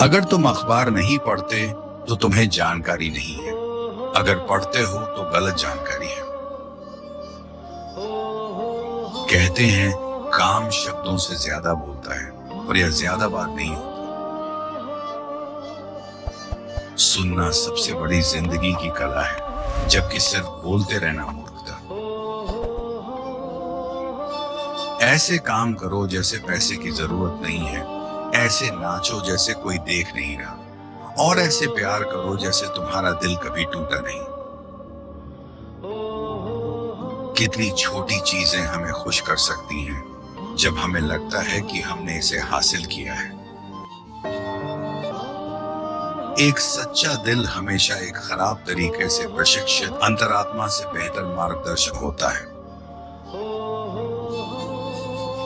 अगर तुम अखबार नहीं पढ़ते तो तुम्हें जानकारी नहीं है। अगर पढ़ते हो तो गलत जानकारी है। कहते हैं काम शब्दों से ज्यादा बोलता है, पर यह ज्यादा बात नहीं होती। सुनना सबसे बड़ी जिंदगी की कला है, जबकि सिर्फ बोलते रहना मूर्खता। ऐसे काम करो जैसे पैसे की जरूरत नहीं है, ऐसे नाचो जैसे कोई देख नहीं रहा, और ऐसे प्यार करो जैसे तुम्हारा दिल कभी टूटा नहीं। कितनी छोटी चीजें हमें खुश कर सकती हैं जब हमें लगता है कि हमने इसे हासिल किया है। एक सच्चा दिल हमेशा एक खराब तरीके से प्रशिक्षित अंतरात्मा से बेहतर मार्गदर्शक होता है।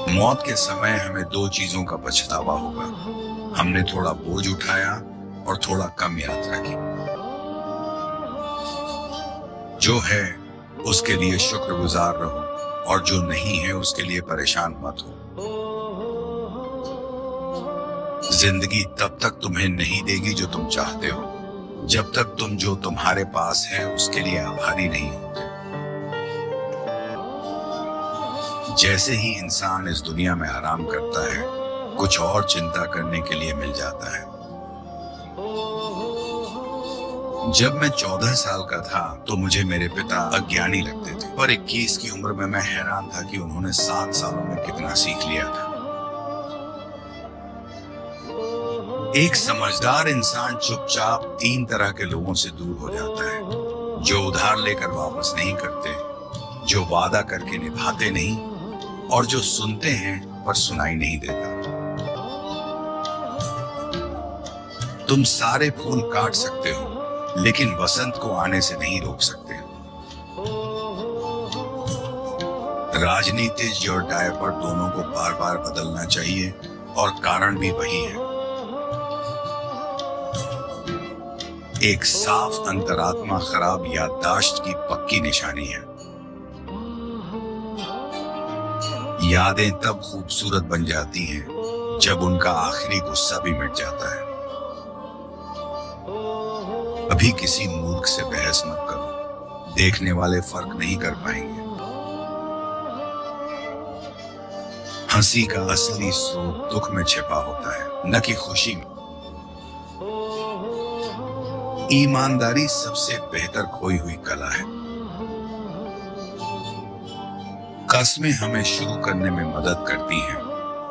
मौत के समय हमें दो चीजों का पछतावा होगा, हमने थोड़ा बोझ उठाया और थोड़ा कम यात्रा की। जो है उसके लिए शुक्रगुजार रहो, और जो नहीं है उसके लिए परेशान मत हो। जिंदगी तब तक तुम्हें नहीं देगी जो तुम चाहते हो, जब तक तुम जो तुम्हारे पास है उसके लिए आभारी नहीं होते। जैसे ही इंसान इस दुनिया में आराम करता है, कुछ और चिंता करने के लिए मिल जाता है। जब मैं 14 साल का था तो मुझे मेरे पिता अज्ञानी लगते थे, पर 21 की उम्र में मैं हैरान था कि उन्होंने 7 सालों में कितना सीख लिया था। एक समझदार इंसान चुपचाप 3 तरह के लोगों से दूर हो जाता है, जो उधार लेकर वापस नहीं करते, जो वादा करके निभाते नहीं, और जो सुनते हैं पर सुनाई नहीं देता। तुम सारे फूल काट सकते हो, लेकिन वसंत को आने से नहीं रोक सकते। राजनीतिज्ञ और डायपर दोनों को बार बार बदलना चाहिए, और कारण भी वही है। एक साफ अंतरात्मा खराब याददाश्त की पक्की निशानी है। यादें तब खूबसूरत बन जाती हैं जब उनका आखिरी गुस्सा भी मिट जाता है। अभी किसी मूर्ख से बहस मत करो, देखने वाले फर्क नहीं कर पाएंगे। हंसी का असली स्रोत दुख में छिपा होता है, न कि खुशी में। ईमानदारी सबसे बेहतर खोई हुई कला है। कस्में हमें शुरू करने में मदद करती हैं,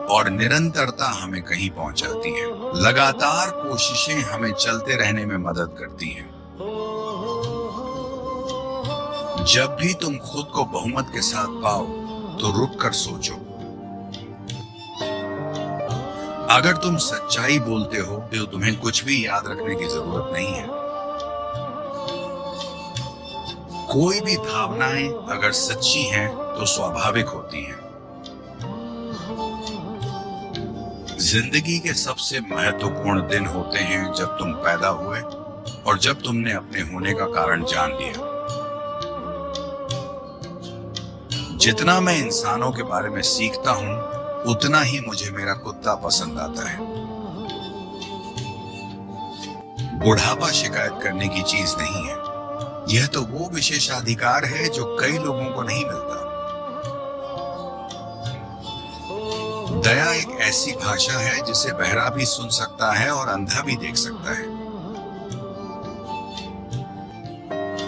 और निरंतरता हमें कहीं पहुंचाती है। लगातार कोशिशें हमें चलते रहने में मदद करती हैं। जब भी तुम खुद को बहुमत के साथ पाओ तो रुक कर सोचो। अगर तुम सच्चाई बोलते हो तो तुम्हें कुछ भी याद रखने की जरूरत नहीं है। कोई भी भावनाएं अगर सच्ची हैं तो स्वाभाविक होती हैं। जिंदगी के सबसे महत्वपूर्ण दिन होते हैं जब तुम पैदा हुए और जब तुमने अपने होने का कारण जान लिया। जितना मैं इंसानों के बारे में सीखता हूं, उतना ही मुझे मेरा कुत्ता पसंद आता है। बुढ़ापा शिकायत करने की चीज नहीं है, यह तो वो विशेषाधिकार है जो कई लोगों को नहीं मिलता। दया एक ऐसी भाषा है जिसे बहरा भी सुन सकता है और अंधा भी देख सकता है।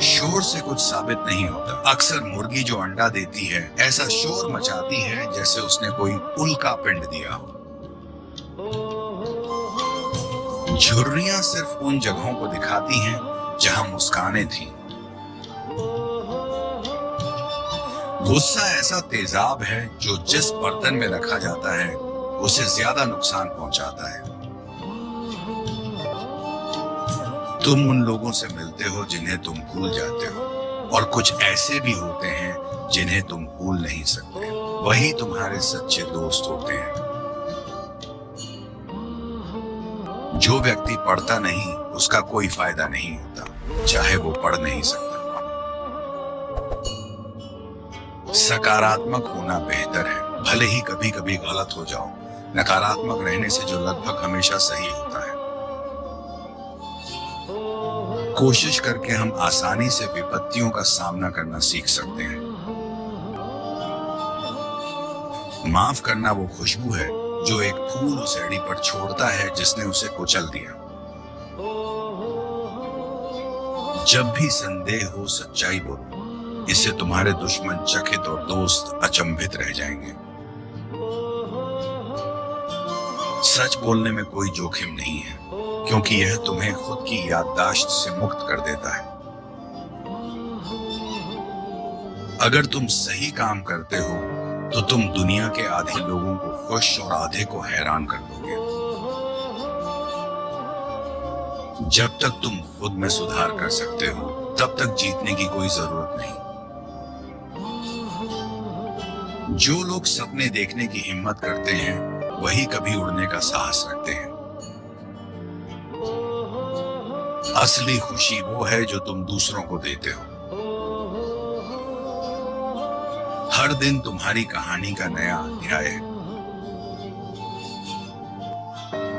शोर से कुछ साबित नहीं होता। अक्सर मुर्गी जो अंडा देती है ऐसा शोर मचाती है जैसे उसने कोई उल्का पिंड दिया हो। झुर्रियां सिर्फ उन जगहों को दिखाती हैं जहां मुस्कानें थीं। गुस्सा ऐसा तेजाब है जो जिस बर्तन में रखा जाता है उसे ज्यादा नुकसान पहुंचाता है। तुम उन लोगों से मिलते हो जिन्हें तुम भूल जाते हो, और कुछ ऐसे भी होते हैं जिन्हें तुम भूल नहीं सकते। वही तुम्हारे सच्चे दोस्त होते हैं। जो व्यक्ति पढ़ता नहीं उसका कोई फायदा नहीं होता, चाहे वो पढ़ नहीं सकता। सकारात्मक होना बेहतर है, भले ही कभी कभी गलत हो जाओ। नकारात्मक रहने से जो लगभग हमेशा सही होता है। कोशिश करके हम आसानी से विपत्तियों का सामना करना सीख सकते हैं। माफ करना वो खुशबू है जो एक फूल उस एड़ी पर छोड़ता है जिसने उसे कुचल दिया। जब भी संदेह हो, सच्चाई बोलो, इससे तुम्हारे दुश्मन चकित और दोस्त अचंभित रह जाएंगे। सच बोलने में कोई जोखिम नहीं है, क्योंकि यह तुम्हें खुद की याददाश्त से मुक्त कर देता है। अगर तुम सही काम करते हो तो तुम दुनिया के आधे लोगों को खुश और आधे को हैरान कर दोगे। जब तक तुम खुद में सुधार कर सकते हो, तब तक जीतने की कोई जरूरत नहीं। जो लोग सपने देखने की हिम्मत करते हैं, वही कभी उड़ने का साहस रखते हैं। असली खुशी वो है जो तुम दूसरों को देते हो। हर दिन तुम्हारी कहानी का नया अध्याय है।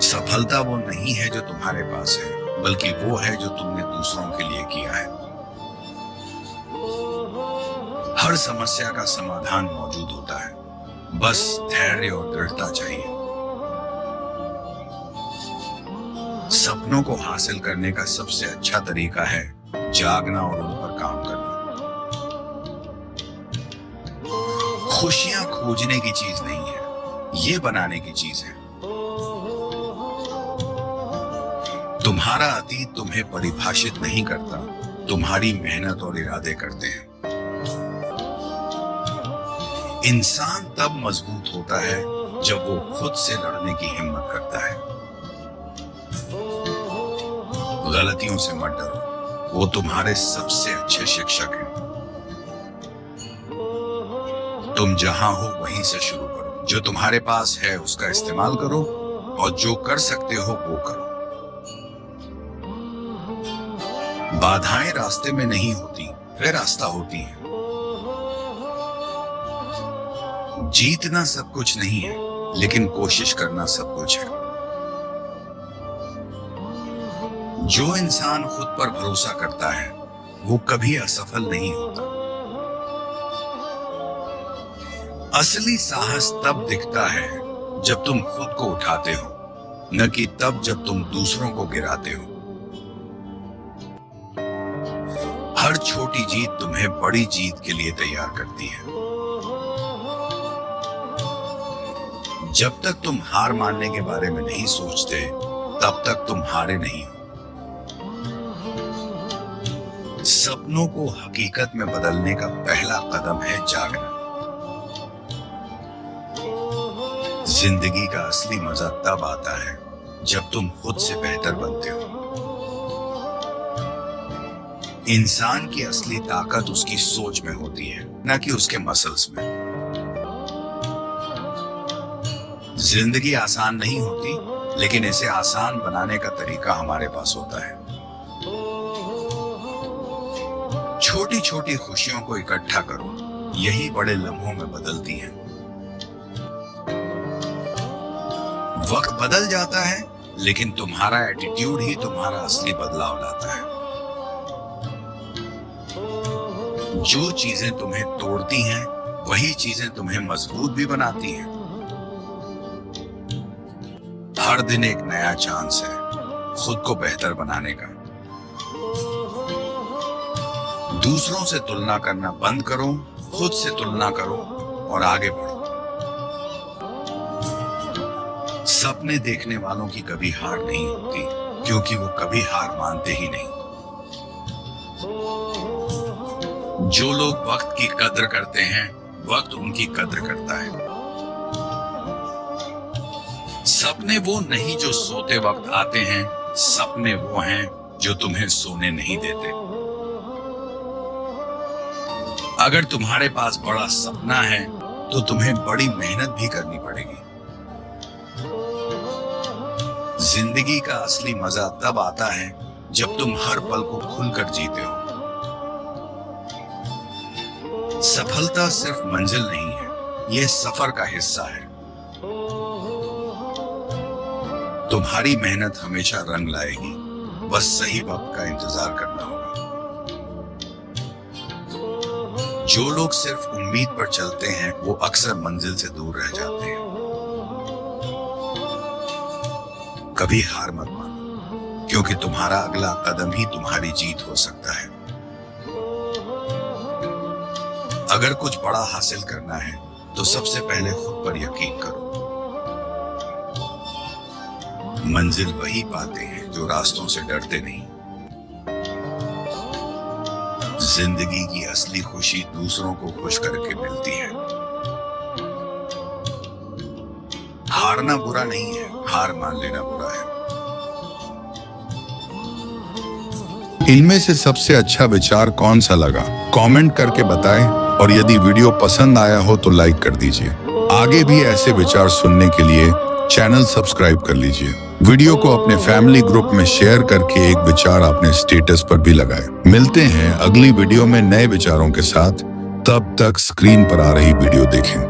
सफलता वो नहीं है जो तुम्हारे पास है, बल्कि वो है जो तुमने दूसरों के लिए किया है। हर समस्या का समाधान मौजूद होता है, बस धैर्य और दृढ़ता चाहिए। सपनों को हासिल करने का सबसे अच्छा तरीका है जागना और उन पर काम करना। खुशियां खोजने की चीज नहीं है, ये बनाने की चीज है। तुम्हारा अतीत तुम्हें परिभाषित नहीं करता, तुम्हारी मेहनत और इरादे करते हैं। इंसान तब मजबूत होता है जब वो खुद से लड़ने की हिम्मत करता है। गलतियों से मत डरो, वो तुम्हारे सबसे अच्छे शिक्षक हैं। तुम जहां हो वहीं से शुरू करो। जो तुम्हारे पास है उसका इस्तेमाल करो, और जो कर सकते हो वो करो। बाधाएं रास्ते में नहीं होती, वे रास्ता होती हैं। जीतना सब कुछ नहीं है, लेकिन कोशिश करना सब कुछ है। जो इंसान खुद पर भरोसा करता है, वो कभी असफल नहीं होता। असली साहस तब दिखता है जब तुम खुद को उठाते हो, न कि तब जब तुम दूसरों को गिराते हो। हर छोटी जीत तुम्हें बड़ी जीत के लिए तैयार करती है। जब तक तुम हार मानने के बारे में नहीं सोचते, तब तक तुम हारे नहीं हो। सपनों को हकीकत में बदलने का पहला कदम है जागना। जिंदगी का असली मजा तब आता है जब तुम खुद से बेहतर बनते हो। इंसान की असली ताकत उसकी सोच में होती है, न कि उसके मसल्स में। जिंदगी आसान नहीं होती, लेकिन इसे आसान बनाने का तरीका हमारे पास होता है। छोटी छोटी खुशियों को इकट्ठा करो, यही बड़े लम्हों में बदलती हैं। वक्त बदल जाता है, लेकिन तुम्हारा एटीट्यूड ही तुम्हारा असली बदलाव लाता है। जो चीजें तुम्हें तोड़ती हैं, वही चीजें तुम्हें मजबूत भी बनाती हैं। हर दिन एक नया चांस है खुद को बेहतर बनाने का। दूसरों से तुलना करना बंद करो, खुद से तुलना करो और आगे बढ़ो। सपने देखने वालों की कभी हार नहीं होती, क्योंकि वो कभी हार मानते ही नहीं। जो लोग वक्त की कद्र करते हैं, वक्त उनकी कद्र करता है। सपने वो नहीं जो सोते वक्त आते हैं, सपने वो हैं जो तुम्हें सोने नहीं देते। अगर तुम्हारे पास बड़ा सपना है, तो तुम्हें बड़ी मेहनत भी करनी पड़ेगी। जिंदगी का असली मजा तब आता है जब तुम हर पल को खुलकर जीते हो। सफलता सिर्फ मंजिल नहीं है, यह सफर का हिस्सा है। तुम्हारी मेहनत हमेशा रंग लाएगी। बस सही वक्त का इंतजार करना होगा। जो लोग सिर्फ उम्मीद पर चलते हैं वो अक्सर मंजिल से दूर रह जाते हैं। कभी हार मत मानो, क्योंकि तुम्हारा अगला कदम ही तुम्हारी जीत हो सकता है। अगर कुछ बड़ा हासिल करना है तो सबसे पहले खुद पर यकीन करो। मंजिल वही पाते हैं जो रास्तों से डरते नहीं। जिंदगी की असली खुशी दूसरों को खुश करके मिलती है। हारना बुरा नहीं है, हार मान लेना बुरा है। इनमें से सबसे अच्छा विचार कौन सा लगा कमेंट करके बताएं, और यदि वीडियो पसंद आया हो तो लाइक कर दीजिए। आगे भी ऐसे विचार सुनने के लिए चैनल सब्सक्राइब कर लीजिए। वीडियो को अपने फैमिली ग्रुप में शेयर करके एक विचार अपने स्टेटस पर भी लगाएं। मिलते हैं अगली वीडियो में नए विचारों के साथ। तब तक स्क्रीन पर आ रही वीडियो देखें।